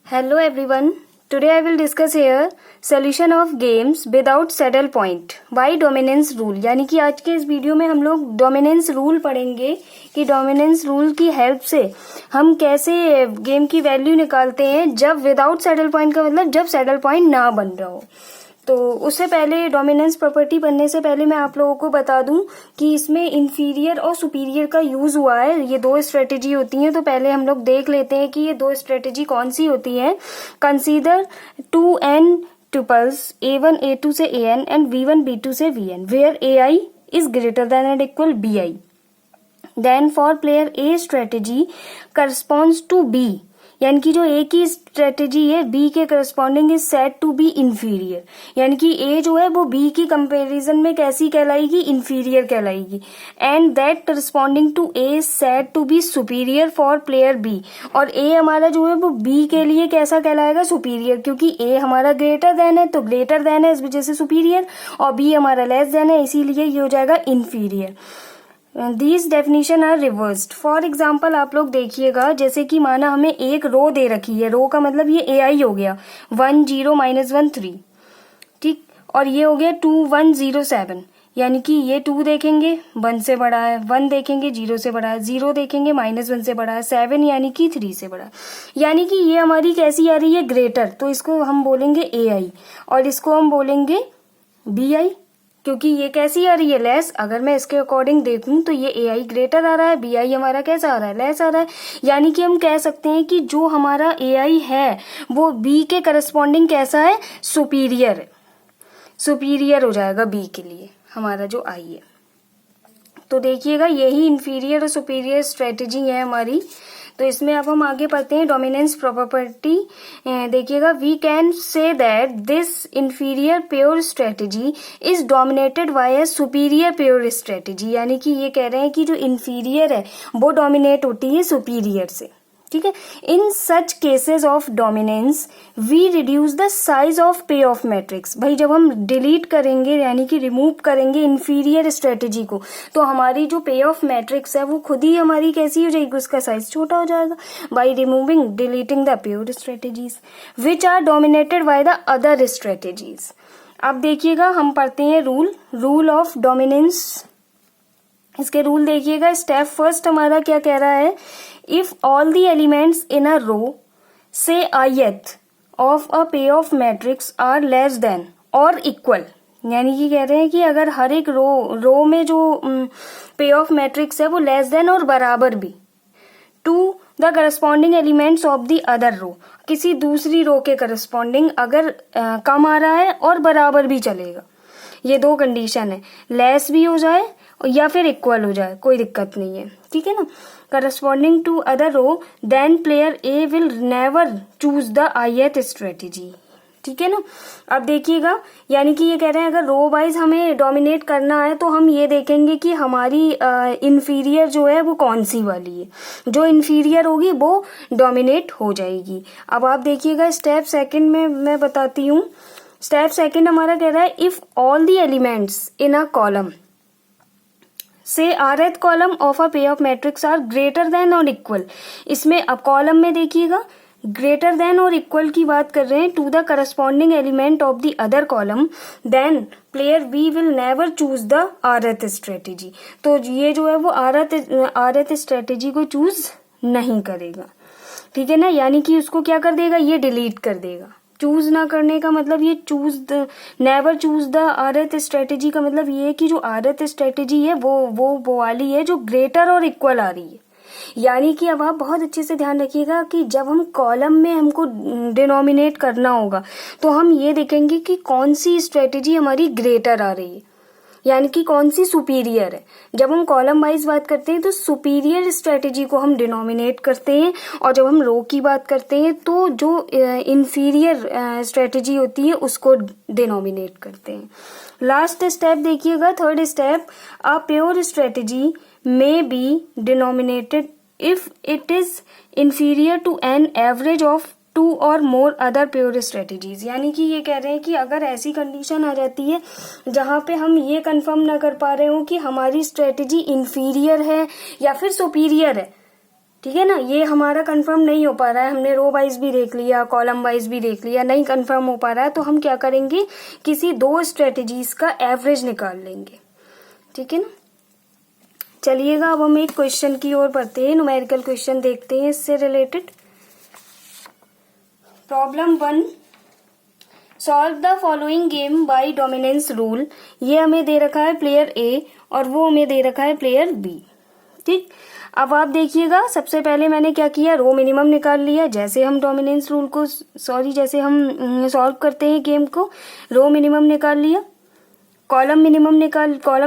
Hello everyone. Today I will discuss here solution of games without saddle point by dominance rule. यानी कि आज के इस video में हम लोग डोमिनेंस रूल पढ़ेंगे कि डोमिनेंस रूल की हेल्प से हम कैसे गेम की वैल्यू निकालते हैं जब विदाउट सैडल पॉइंट का मतलब जब सैडल पॉइंट ना बन रहा हो। तो उससे पहले डोमिनेंस प्रॉपर्टी बनने से पहले मैं आप लोगों को बता दूं कि इसमें इंफीरियर और सुपीरियर का यूज हुआ है। ये दो स्ट्रेटेजी होती हैं, तो पहले हम लोग देख लेते हैं कि ये दो स्ट्रेटेजी कौन सी होती हैं। Consider 2n tuples a1 a2 से an एंड v1 b2 से vn where ai is greater than and equal bi. Then for player a strategy corresponds to b, यानी कि जो ए की स्ट्रेटेजी है बी के corresponding is said to be inferior, यानी कि ए जो है वो बी की कंपैरिजन में कैसी कहलाएगी, इंफीरियर कहलाएगी. And that corresponding to A said to be superior for player B, और ए हमारा जो है वो बी के लिए कैसा कहलाएगा, सुपीरियर, क्योंकि ए हमारा ग्रेटर देन है तो ग्रेटर देन है इस वजह से सुपीरियर, और बी हमारा लेस देन है इसीलिए ये हो जाएगा inferior. These definition are reversed. For example आप लोग देखिएगा, जैसे कि माना हमें एक रो दे रखी है, रो का मतलब ये ए आई हो गया 1 0 -1 3, ठीक, और ये हो गया 2 1 0 7, यानी कि ये 2 देखेंगे 1 से बड़ा है, 1 देखेंगे 0 से बड़ा है, 0 देखेंगे -1 से बड़ा है, 7 यानी कि 3 से बड़ा है, यानी कि ये हमारी कैसी आ रही है, ग्रेटर, तो इसको हम बोलेंगे ए आई और इसको हम बोलेंगे बी आई, क्योंकि ये कैसी आ रही है, लेस. अगर मैं इसके अकॉर्डिंग देखूं तो ये ए आई ग्रेटर आ रहा है, बी आई हमारा कैसा आ रहा है, लेस आ रहा है, यानी कि हम कह सकते हैं कि जो हमारा ए आई है वो बी के करस्पॉन्डिंग कैसा है, सुपीरियर है, सुपीरियर हो जाएगा बी के लिए हमारा जो आई है. तो देखिएगा यही इंफीरियर और सुपीरियर स्ट्रेटेजी है हमारी. तो इसमें अब हम आगे पढ़ते हैं डोमिनेंस प्रॉपर्टी. देखिएगा, we can say that this inferior pure strategy is dominated by a superior pure strategy, यानी कि ये कह रहे हैं कि जो इंफीरियर है वो डोमिनेट होती है सुपीरियर से, ठीक है. In such cases of dominance we reduce the size of pay off matrix. भाई जब हम डिलीट करेंगे यानी कि रिमूव करेंगे इंफीरियर स्ट्रेटेजी को, तो हमारी जो पे ऑफ मैट्रिक्स है वो खुद ही हमारी कैसी हो जाएगी, उसका साइज छोटा हो जाएगा. By removing deleting the pure strategies which are dominated by the other strategies. अब देखिएगा हम पढ़ते हैं रूल ऑफ डोमिनेंस. इसके रूल देखिएगा. स्टेप फर्स्ट हमारा क्या कह रहा है, if all the elements in a row से ith of a pay off matrix are less than और इक्वल, यानी कि कह रहे हैं कि अगर हर एक रो में जो पे ऑफ मैट्रिक्स है वो लेस देन और बराबर भी to the corresponding elements of the other row, किसी दूसरी रो के करस्पॉन्डिंग अगर कम आ रहा है और बराबर भी चलेगा. ये दो कंडीशन है, लेस भी हो जाए या फिर इक्वल हो जाए, कोई दिक्कत नहीं है, ठीक है ना. Corresponding to other row then player A will never choose the ith strategy, ठीक है ना. अब देखिएगा, यानी कि ये कह रहे हैं अगर रो वाइज हमें डोमिनेट करना है तो हम ये देखेंगे कि हमारी इंफीरियर जो है वो कौन सी वाली है, जो इंफीरियर होगी वो डोमिनेट हो जाएगी. अब आप देखिएगा स्टेप सेकंड में मैं बताती हूँ. स्टेप सेकंड हमारा कह रहा है if all the elements in a column say rth column of a pay off matrix are greater than और इक्वल. इसमें अब कॉलम में देखिएगा ग्रेटर देन और इक्वल की बात कर रहे हैं to the corresponding element of the other column, then player B will never choose the rth strategy. तो ये जो है वो rth स्ट्रेटेजी को चूज नहीं करेगा, ठीक है ना, यानी कि उसको क्या कर देगा, ये डिलीट कर देगा. चूज ना करने का मतलब ये never choose the rth strategy का मतलब ये है कि जो rth स्ट्रेटेजी है वो वाली है जो ग्रेटर और इक्वल आ रही है. यानी कि अब आप बहुत अच्छे से ध्यान रखिएगा कि जब हम कॉलम में हमको डिनोमिनेट करना होगा तो हम ये देखेंगे कि कौन सी स्ट्रेटेजी हमारी ग्रेटर आ रही है, यानी कि कौन सी सुपीरियर है. जब हम कॉलम वाइज बात करते हैं तो सुपीरियर स्ट्रेटेजी को हम डिनोमिनेट करते हैं, और जब हम रो की बात करते हैं तो जो इंफीरियर स्ट्रेटेजी होती है उसको डिनोमिनेट करते हैं. लास्ट स्टेप देखिएगा, third step, a pure strategy may be denominated if it is inferior to an average of 2 और मोर अदर प्योर स्ट्रेटेजीज. यानी कि ये कह रहे हैं कि अगर ऐसी कंडीशन आ जाती है जहां पे हम ये कंफर्म ना कर पा रहे हो कि हमारी स्ट्रेटेजी इंफीरियर है या फिर सुपीरियर है, ठीक है ना। ये हमारा कंफर्म नहीं हो पा रहा है, हमने रो वाइज भी देख लिया, कॉलम वाइज भी देख लिया, नहीं कंफर्म हो पा रहा है, तो हम क्या करेंगे, किसी दो स्ट्रेटेजीज का एवरेज निकाल लेंगे। ठीक है ना। चलिएगा अब हम एक क्वेश्चन की ओर बढ़ते हैं, न्यूमेरिकल क्वेश्चन देखते हैं इससे related. Problem 1, solve the following game by dominance rule. ये हमें दे रखा है प्लेयर ए और वो हमें दे रखा है प्लेयर बी। ठीक, अब आप देखिएगा, सबसे पहले मैंने क्या किया, रो मिनिमम निकाल लिया। जैसे हम डोमिनेंस रूल को जैसे हम सॉल्व करते हैं गेम को, रो मिनिमम निकाल लिया, कॉलम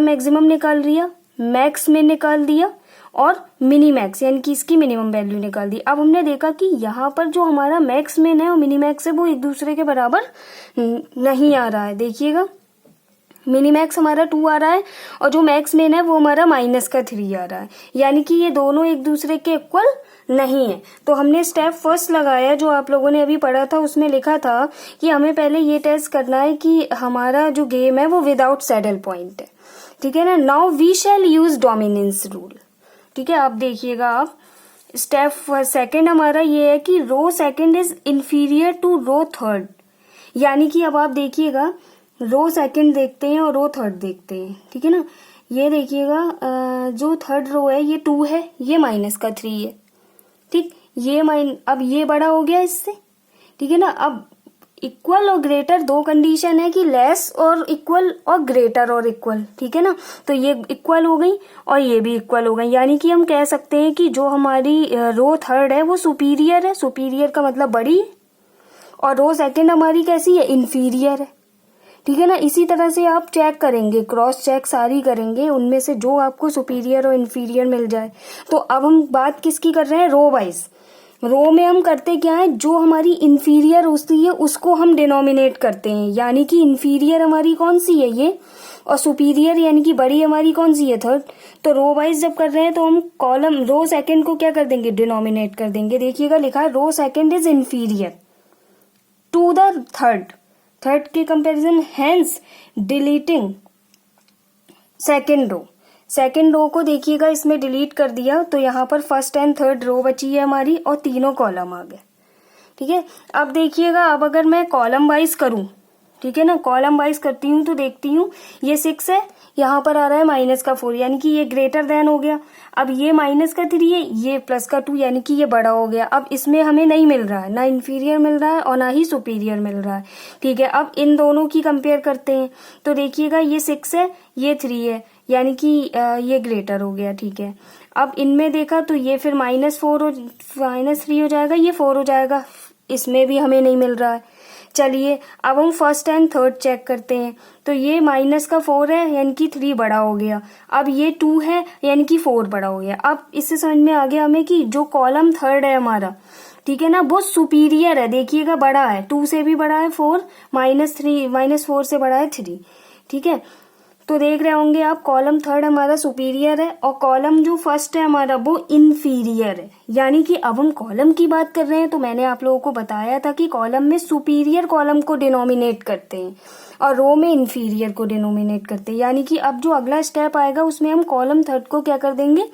मैक्सिमम निकाल लिया, मैक्स में निकाल दिया और मिनी मैक्स यानी कि इसकी मिनिमम वैल्यू निकाल दी। अब हमने देखा कि यहाँ पर जो हमारा मैक्स मेन है और मिनी मैक्स है वो एक दूसरे के बराबर नहीं आ रहा है। देखिएगा, मिनी मैक्स हमारा 2 आ रहा है और जो मैक्स मेन है वो हमारा -3 आ रहा है, यानी कि ये दोनों एक दूसरे के इक्वल नहीं है। तो हमने स्टेप फर्स्ट लगाया, जो आप लोगों ने अभी पढ़ा था, उसमें लिखा था कि हमें पहले ये टेस्ट करना है कि हमारा जो गेम है वो विदाउट सैडल पॉइंट है। ठीक है ना। Now we shall use dominance rule. ठीक है, आप देखिएगा, आप स्टेप सेकंड हमारा ये है कि row second is inferior to row third, यानी कि अब आप देखिएगा, रो सेकंड देखते हैं और रो थर्ड देखते हैं। ठीक है ना। ये देखिएगा, जो थर्ड रो है ये 2 है, ये -3 है। ठीक, ये अब ये बड़ा हो गया इससे। ठीक है ना। अब इक्वल और ग्रेटर दो कंडीशन है कि लेस और इक्वल और ग्रेटर और इक्वल। ठीक है ना। तो ये इक्वल हो गई और ये भी इक्वल हो गई, यानी कि हम कह सकते हैं कि जो हमारी रो थर्ड है वो सुपीरियर है। सुपीरियर का मतलब बड़ी है, और रो सेकंड हमारी कैसी है, इंफीरियर है। ठीक है ना। इसी तरह से आप चेक करेंगे, क्रॉस चेक सारी करेंगे, उनमें से जो आपको सुपीरियर और इंफीरियर मिल जाए। तो अब हम बात किसकी कर रहे हैं, रो वाइज। रो में हम करते क्या है, जो हमारी इंफीरियर होती है उसको हम डिनोमिनेट करते हैं, यानी कि इंफीरियर हमारी कौन सी है, ये, और सुपीरियर यानी कि बड़ी हमारी कौन सी है, थर्ड। तो रो वाइज जब कर रहे हैं तो हम कॉलम रो सेकंड को क्या कर देंगे, डिनोमिनेट कर देंगे। देखिएगा, लिखा है row second is inferior to the third के comparison, hence deleting second row को देखिएगा इसमें डिलीट कर दिया, तो यहाँ पर फर्स्ट एंड थर्ड रो बची है हमारी और तीनों कॉलम आ गए। ठीक है। अब देखिएगा, अब अगर मैं कॉलम वाइज करूं, ठीक है ना, कॉलम वाइज करती हूँ तो देखती हूँ ये 6 है, यहाँ पर आ रहा है -4, यानी कि ये ग्रेटर देन हो गया। अब ये -3 है, ये +2 यानी कि ये बड़ा हो गया। अब इसमें हमें नहीं मिल रहा है, ना इंफीरियर मिल रहा है और ना ही सुपीरियर मिल रहा है। ठीक है। अब इन दोनों की कंपेयर करते हैं, तो देखिएगा ये 6 है, ये 3 है, यानी कि ये ग्रेटर हो गया। ठीक है। अब इनमें देखा तो ये फिर -3 हो जाएगा, ये 4 हो जाएगा, इसमें भी हमें नहीं मिल रहा है। चलिए अब हम फर्स्ट एंड थर्ड चेक करते हैं, तो ये -4 है यानी कि 3 बड़ा हो गया। अब ये 2 है यानी कि 4 बड़ा हो गया। अब इससे समझ में आ गया हमें कि जो कॉलम थर्ड है हमारा, ठीक है ना, वो सुपीरियर है। देखिएगा, बड़ा है, 2 से भी बड़ा है 4, -4 से बड़ा है 3। ठीक है। तो देख रहे होंगे आप, कॉलम थर्ड हमारा सुपीरियर है और कॉलम जो फर्स्ट है हमारा वो इंफीरियर है। यानी कि अब हम कॉलम की बात कर रहे हैं, तो मैंने आप लोगों को बताया था कि कॉलम में सुपीरियर कॉलम को डिनोमिनेट करते हैं और रो में इंफीरियर को डिनोमिनेट करते हैं। यानी कि अब जो अगला स्टेप आएगा उसमें हम कॉलम थर्ड को क्या कर देंगे,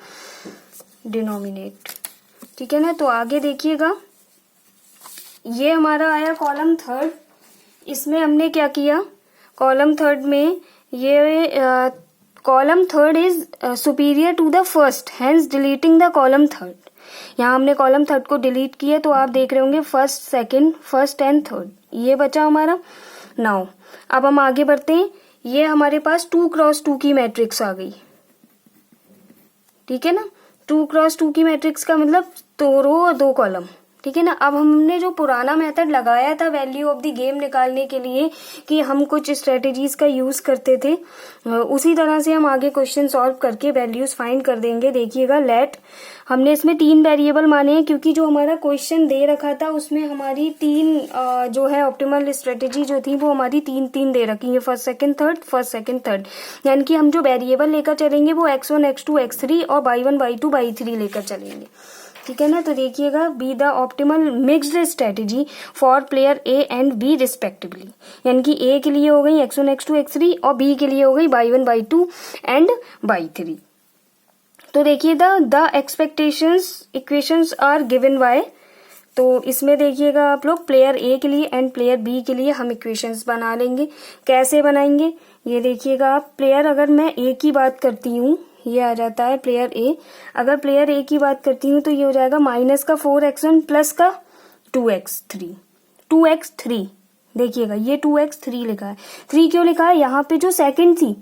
डिनोमिनेट। ठीक है ना। तो आगे देखिएगा, ये हमारा आया कॉलम थर्ड। इसमें हमने क्या किया, कॉलम थर्ड में ये column third is superior to the first, hence deleting the column third. यहाँ हमने कॉलम थर्ड को डिलीट किया, तो आप देख रहे होंगे फर्स्ट एंड थर्ड, ये बचा हमारा। नाउ अब हम आगे बढ़ते हैं, ये हमारे पास 2x2 की मैट्रिक्स आ गई। ठीक है ना। 2x2 की मैट्रिक्स का मतलब 2 रो और 2 कॉलम। ठीक है ना। अब हमने जो पुराना मेथड लगाया था वैल्यू ऑफ द गेम निकालने के लिए, कि हम कुछ स्ट्रेटेजीज का यूज करते थे, उसी तरह से हम आगे क्वेश्चन सॉल्व करके वैल्यूज फाइंड कर देंगे। देखिएगा, लेट हमने इसमें 3 वेरिएबल माने हैं, क्योंकि जो हमारा क्वेश्चन दे रखा था उसमें हमारी 3 जो है ऑप्टिमल स्ट्रेटेजी जो थी वो हमारी 3 दे रखी है, फर्स्ट सेकंड थर्ड। यानी कि हम जो वेरिएबल लेकर चलेंगे वो x1 x2 x3 और y1 y2 y3 लेकर चलेंगे। ठीक है ना। तो देखिएगा, be the optimal mixed strategy for player A and B respectively, यानी कि ए के लिए हो गई x1 x2 x3 और बी के लिए हो गई y1 y2 एंड y3। तो देखिए the expectations equations are given by, तो इसमें देखिएगा आप लोग प्लेयर ए के लिए एंड प्लेयर बी के लिए हम इक्वेशंस बना लेंगे। कैसे बनाएंगे ये देखिएगा आप। प्लेयर अगर मैं ए की बात करती हूँ, ये आ जाता है प्लेयर ए। अगर प्लेयर ए की बात करती हूँ तो ये हो जाएगा माइनस का 4x1 प्लस का 2x3 देखिएगा ये 2x3 लिखा है। 3 क्यों लिखा है, यहाँ पे जो सेकंड थी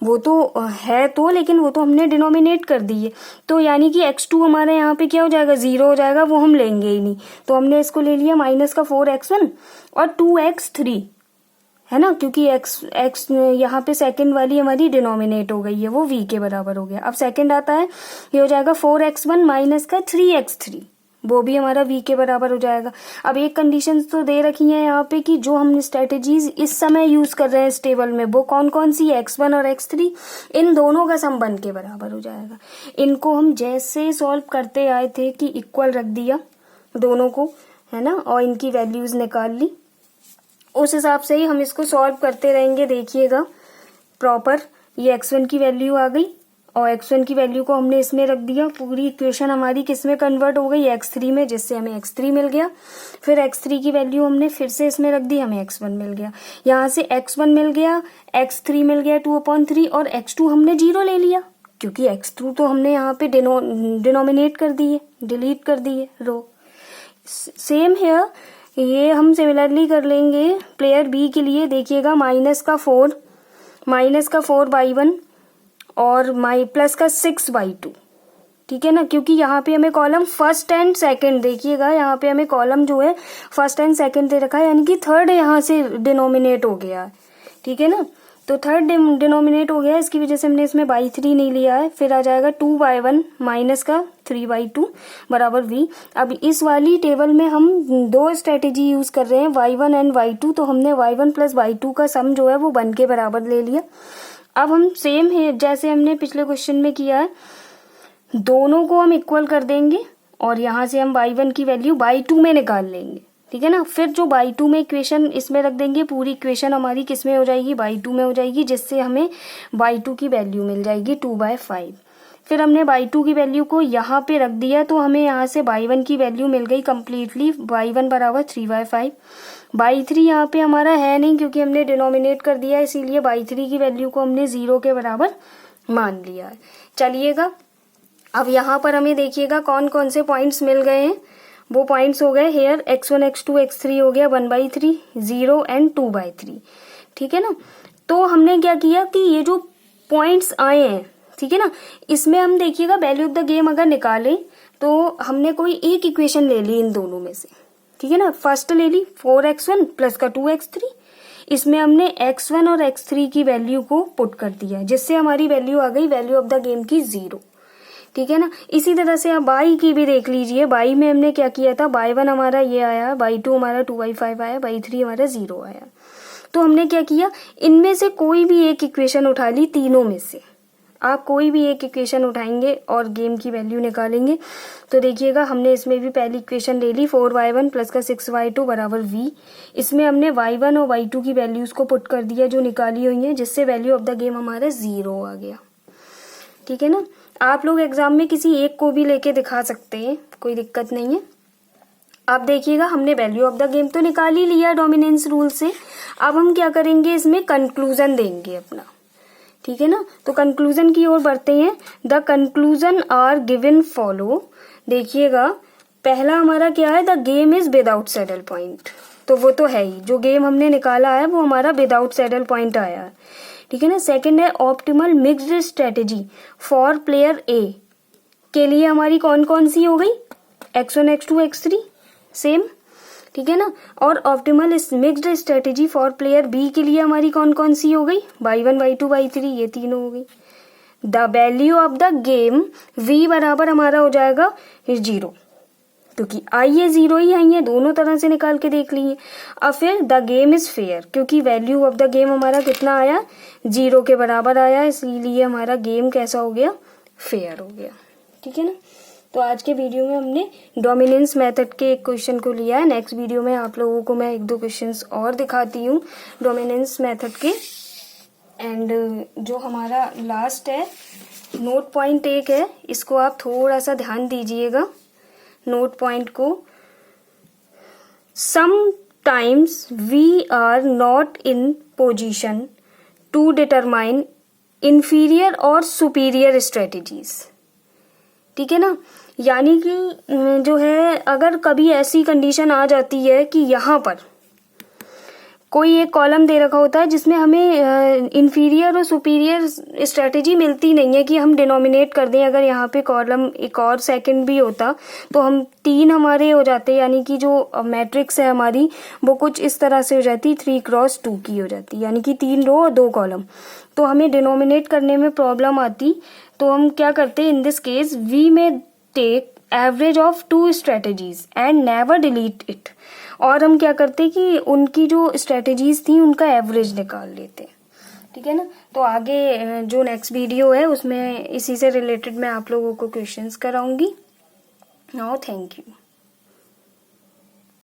वो तो है तो, लेकिन वो तो हमने डिनोमिनेट कर दी है, तो यानी कि x2 हमारे यहाँ पे क्या हो जाएगा, 0 हो जाएगा, वो हम लेंगे ही नहीं, तो हमने इसको ले लिया माइनस का 4x1 और 2x3 है ना, क्योंकि x यहाँ पे सेकंड वाली हमारी डिनोमिनेट हो गई है, वो v के बराबर हो गया। अब सेकंड आता है, ये हो जाएगा 4x1 माइनस का 3x3, वो भी हमारा v के बराबर हो जाएगा। अब एक कंडीशन तो दे रखी है यहाँ पे कि जो हम स्ट्रेटेजीज इस समय यूज कर रहे हैं इस टेबल में, वो कौन कौन सी, x1 और x3, इन दोनों का सम 1 के बराबर हो जाएगा। इनको हम जैसे सॉल्व करते आए थे कि इक्वल रख दिया दोनों को, है ना, और इनकी वैल्यूज निकाल ली, उस हिसाब से ही हम इसको सॉल्व करते रहेंगे। देखिएगा प्रॉपर ये x1 की वैल्यू आ गई और x1 की वैल्यू को हमने इसमें रख दिया, पूरी इक्वेशन हमारी किस में कन्वर्ट हो गई, x3 में, जिससे हमें x3 मिल गया। फिर x3 की वैल्यू हमने फिर से इसमें रख दी, हमें x1 मिल गया। यहाँ से x1 मिल गया, x3 मिल गया 2/3 और x2 हमने 0 ले लिया, क्योंकि x2 तो हमने यहाँ पे डिनोमिनेट कर दी है, डिलीट कर दी है रो। सेम हेयर ये हम सिमिलरली कर लेंगे प्लेयर बी के लिए। देखिएगा माइनस का 4/1 और प्लस का 6/2, ठीक है ना, क्योंकि यहाँ पे हमें कॉलम फर्स्ट एंड सेकंड, देखिएगा यहाँ पे हमें कॉलम जो है फर्स्ट एंड सेकंड दे रखा है, यानी कि थर्ड यहाँ से डिनोमिनेट हो गया है, ठीक है ना, तो थर्ड डिनोमिनेट हो गया, इसकी वजह से हमने इसमें बाई 3 नहीं लिया है। फिर आ जाएगा 2/1 माइनस का 3/2 बराबर v। अब इस वाली टेबल में हम 2 स्ट्रेटेजी यूज कर रहे हैं, y1 एंड y2, तो हमने y1 प्लस y2 का सम जो है वो 1 के बराबर ले लिया। अब हम सेम है जैसे हमने पिछले क्वेश्चन में किया है, दोनों को हम इक्वल कर देंगे और यहाँ से हम y1 की वैल्यू y2 में निकाल लेंगे, ठीक है ना। फिर जो y2 में इक्वेशन इसमें रख देंगे, पूरी इक्वेशन हमारी किस में हो जाएगी, y2 में हो जाएगी, जिससे हमें y2 की वैल्यू मिल जाएगी 2/5। फिर हमने y2 की वैल्यू को यहाँ पे रख दिया, तो हमें यहाँ से y1 की वैल्यू मिल गई कम्प्लीटली, y1 बराबर 3/5। y3 यहाँ पे हमारा है नहीं क्योंकि हमने डिनोमिनेट कर दिया, इसीलिए y3 की वैल्यू को हमने 0 के बराबर मान लिया है। चलिएगा अब यहाँ पर हमें देखिएगा कौन कौन से पॉइंट्स मिल गए हैं। वो पॉइंट्स हो गए हेयर x1 x2 x3 हो गया 1/3, 0 एंड 2/3, ठीक है ना। तो हमने क्या किया कि ये जो पॉइंट्स आए हैं, ठीक है ना, इसमें हम देखिएगा वैल्यू ऑफ द गेम अगर निकालें तो हमने कोई एक इक्वेशन ले ली इन दोनों में से, ठीक है ना। फर्स्ट ले ली 4x1 प्लस का 2x3, इसमें हमने x1 और x3 की वैल्यू को पुट कर दिया, जिससे हमारी वैल्यू आ गई वैल्यू ऑफ द गेम की 0, ठीक है ना। इसी तरह से आप बाई की भी देख लीजिए, बाई में हमने क्या किया था, y1 हमारा ये आया, y2 हमारा 2/5 आया, y3 हमारा 0 आया। तो हमने क्या किया, इनमें से कोई भी एक इक्वेशन उठा ली, तीनों में से आप कोई भी एक इक्वेशन उठाएंगे और गेम की वैल्यू निकालेंगे। तो देखिएगा हमने इसमें भी पहली इक्वेशन ले ली 4y1 प्लस का 6y2 बराबर v। इसमें हमने y1 और y2 की वैल्यूज को पुट कर दिया जो निकाली हुई है, जिससे वैल्यू ऑफ द गेम हमारा 0 आ गया, ठीक है ना। आप लोग एग्जाम में किसी एक को भी लेके दिखा सकते हैं, कोई दिक्कत नहीं है। अब देखिएगा हमने वैल्यू ऑफ द गेम तो निकाल ही लिया डोमिनेंस रूल से, अब हम क्या करेंगे, इसमें कंक्लूजन देंगे अपना, ठीक है ना। तो कंक्लूजन की ओर बढ़ते हैं। The conclusion are given follow. देखिएगा पहला हमारा क्या है, the game is without saddle point, तो वो तो है ही, जो गेम हमने निकाला है वो हमारा विदाउट सैडल पॉइंट आया है, ठीक है ना। सेकंड है optimal mixed strategy for player ए के लिए हमारी कौन कौन सी हो गई, x1 x2 x3 सेम, ठीक है ना। और optimal mixed strategy for player B के लिए हमारी कौन कौन सी हो गई, y1 y2 y3, ये तीनों हो गई। The value of the game v बराबर हमारा हो जाएगा 0, क्योंकि आई ये 0 ही आई है, दोनों तरह से निकाल के देख लिए। अब फिर द गेम इज फेयर, क्योंकि वैल्यू ऑफ द गेम हमारा कितना आया, 0 के बराबर आया, इसलिए हमारा गेम कैसा हो गया, फेयर हो गया, ठीक है ना। तो आज के वीडियो में हमने डोमिनेंस मेथड के एक क्वेश्चन को लिया है। नेक्स्ट वीडियो में आप लोगों को मैं 1-2 क्वेश्चंस और दिखाती हूँ डोमिनेंस मेथड के। एंड जो हमारा लास्ट है नोट पॉइंट एक है, इसको आप थोड़ा सा ध्यान दीजिएगा नोट पॉइंट को। Sometimes we are not in position to determine inferior और सुपीरियर स्ट्रेटेजीज। ठीक है ना, यानी कि जो है अगर कभी ऐसी कंडीशन आ जाती है कि यहाँ पर कोई एक कॉलम दे रखा होता है जिसमें हमें इंफीरियर और सुपीरियर स्ट्रेटेजी मिलती नहीं है कि हम डिनोमिनेट कर दें। अगर यहाँ पे कॉलम एक और सेकंड भी होता तो हम 3 हमारे हो जाते, यानी कि जो मैट्रिक्स है हमारी वो कुछ इस तरह से हो जाती, 3x2 की हो जाती, यानी कि 3 रो और 2 कॉलम। तो हमें डिनोमिनेट करने में प्रॉब्लम आती। तो हम क्या करते, in this case we may take average of 2 strategies and never delete it. और हम क्या करते कि उनकी जो स्ट्रेटेजीज थी उनका एवरेज निकाल लेते। ठीक है ना, तो आगे जो नेक्स्ट वीडियो है उसमें इसी से रिलेटेड मैं आप लोगों को क्वेश्चंस कराऊंगी। Now thank you.